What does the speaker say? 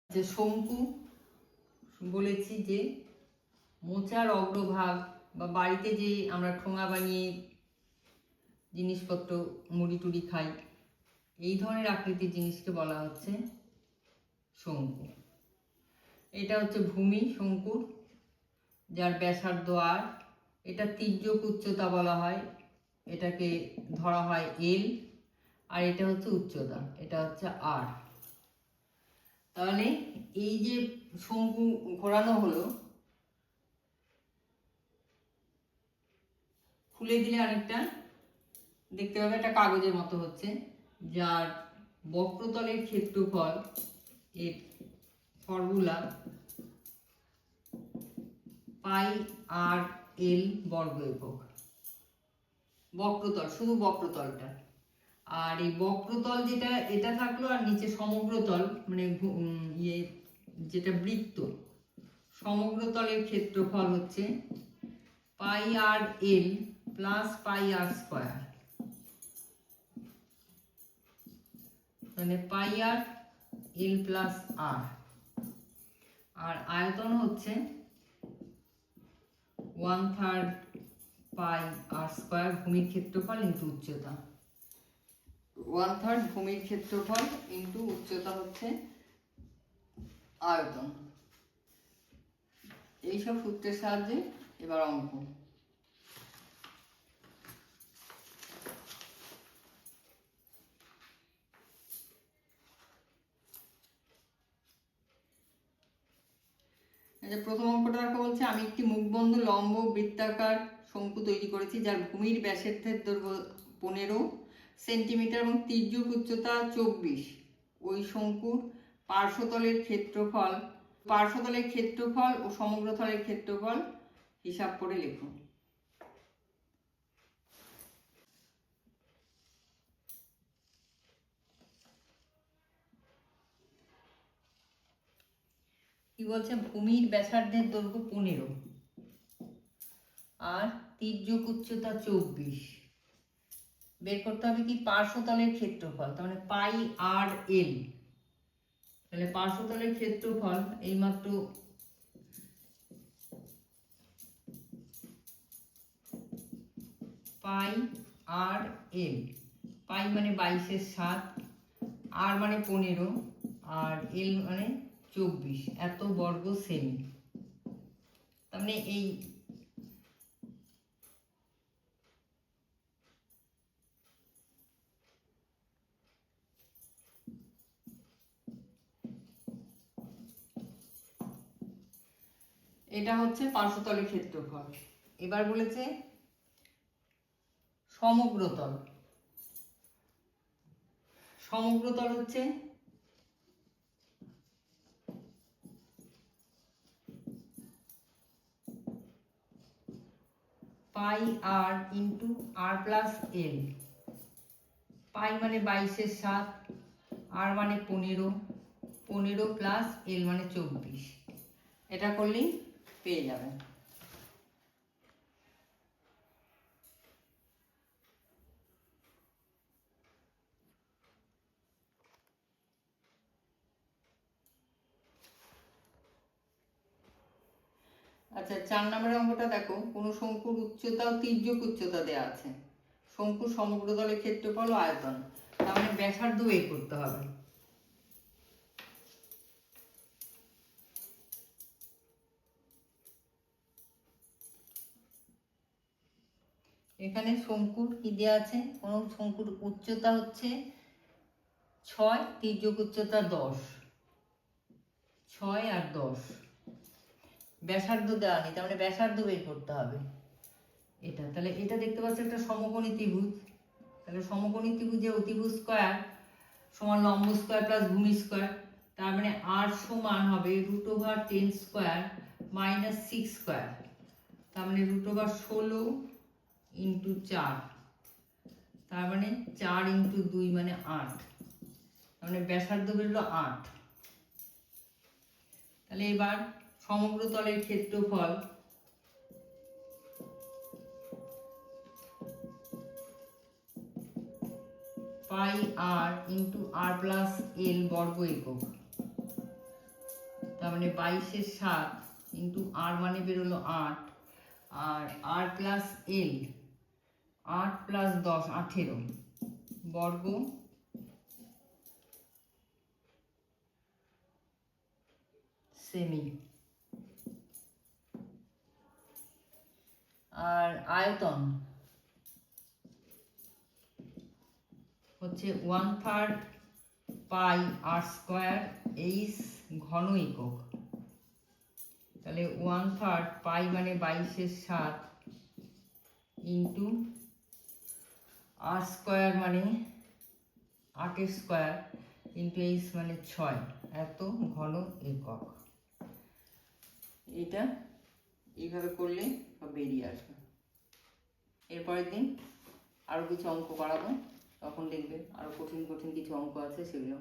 যে শঙ্কু বলেছি যে মোচার অগ্রভাগ বা বাড়িতে যে আমরা ঠোঙা বানিয়ে জিনিসপত্র মুড়ি টুড়ি খাই, এই ধরনের আকৃতির জিনিসকে বলা হচ্ছে শঙ্কু। এটা হচ্ছে ভূমি শঙ্কুর, যার ব্যাসার্ধ আর। এটা তির্যক উচ্চতা বলা হয়, এটাকে ধরা হয় এল। আর এটা হচ্ছে উচ্চতা, এটা হচ্ছে আর। তাহলে এই যে শঙ্কু ঘোরানো হলো, খুলে দিলে আরেকটা দেখতে পাবে একটা কাগজের মতো হচ্ছে, যার বক্রতলের ক্ষেত্রফল এর ফর্মুলা পাই আর এল বর্গ একক। বক্রতল, শুধু বক্রতলটা। আর এই বক্রতল যেটা, এটা থাকলো, আর নিচে সমগ্রতল মানে যেটা বৃত্ত, সমগ্রতলের ক্ষেত্রফল হচ্ছে পাই আর এল প্লাস পাই আর স্কোয়ার, মানে পাই আর এল প্লাস আর। আর আয়তন হচ্ছে 1/3 পাই আর স্কোয়ার ভূমির ক্ষেত্রফল ইন্টু উচ্চতা। 1/3 ভূমির ক্ষেত্রফল ইন্টু উচ্চতা হচ্ছে আয়তন। এইসব সূত্রের সাহায্যে এবার অঙ্ক। প্রথম অঙ্কটা রাখা বলছে, আমি একটি মুখবন্ধ লম্ব বৃত্তাকার শঙ্কু তৈরি করেছি, যার ভূমির ব্যাসার্ধের দৈর্ঘ্য 15 সেন্টিমিটার এবং তির্যক উচ্চতা 24। ওই শঙ্কুর পার্শ্বতলের ক্ষেত্রফল ও সমগ্রতলের ক্ষেত্রফল হিসাব করে লিখুন। কি বলছে, ভূমির ব্যাসার্ধের দৈর্ঘ্য 15 আর তির্যক উচ্চতা 24। বের করতে হবে কি পার্শ্বতলের ক্ষেত্রফল, তার মানে পাই আর এল। তাহলে পার্শ্বতলের ক্ষেত্রফল এইমাত্র পাই আর এল। পাই মানে 22/7, আর মানে 15, আর এল মানে 24, এত বর্গ সেমি। তার মানে এই এটা হচ্ছে পার্শ্বতলের ক্ষেত্রফল। এবার বলেছে সমগ্রতল। সমগ্রতল হচ্ছে পাই আর ইন্টু আর প্লাস এল। পাই মানে 22/7, আর মানে 15 প্লাস এল মানে 24। এটা করলেই পেয়ে যাবেন। আচ্ছা, 4 নম্বরের অঙ্কটা দেখো, কোনো শঙ্কুর উচ্চতা ও তির্যক উচ্চতা দেওয়া আছে, শঙ্কুর সমগ্রতলের ক্ষেত্রফল ও আয়তন, তার মানে ব্যাসার্ধ বের করতে হবে। এখানে শঙ্কুর কি দেওয়া আছে, কোন শঙ্কুর উচ্চতা হচ্ছে 6, তির্যক উচ্চতা 10, 6 আর 10। ব্যাসার্ধ দেওয়া নেই, তার মানে ব্যাসার্ধ বের করতে হবে এটা। তাহলে এটা দেখতে পাচ্ছ একটা সমকোণী ত্রিভুজ। তাহলে সমকোণী ত্রিভুজে অতিভুজ স্কয়ার সমান লম্ব স্কয়ার প্লাস ভূমি স্কয়ার, তার মানে আর সমান হবে √10 স্কয়ার মাইনাস 6 স্কয়ার, তার মানে √16 ইন্টু 4, তার মানে 4 ইন্টু 2 মানে 8, তার মানে ব্যাসার্ধ বেরোলো 8। তাহলে এবার সমগ্রতলের ক্ষেত্রফল পাই আর ইন্টু আর প্লাস এল বর্গ একক মানে 22/7 ইন্টু আর মানে বেরোলো 8, আর আর প্লাস এল 8 + 10 18 বর্গ সেমি। আর আয়তন হচ্ছে 1/3 পাই আর স্কোয়ার এইচ ঘন একক। তাহলে 1/3 পাই মানে 22/7 ইন্টু আর স্কোয়ার মানে 8 স্কোয়ার ইন্টু এইচ মানে 6 এত ঘন একক। এটা এইভাবে করলে সব বেরিয়ে আসবে। এরপরের দিন আরও কিছু অঙ্ক করাবো, তখন দেখবে আরও কঠিন কঠিন কিছু অঙ্ক আছে, সেগুলো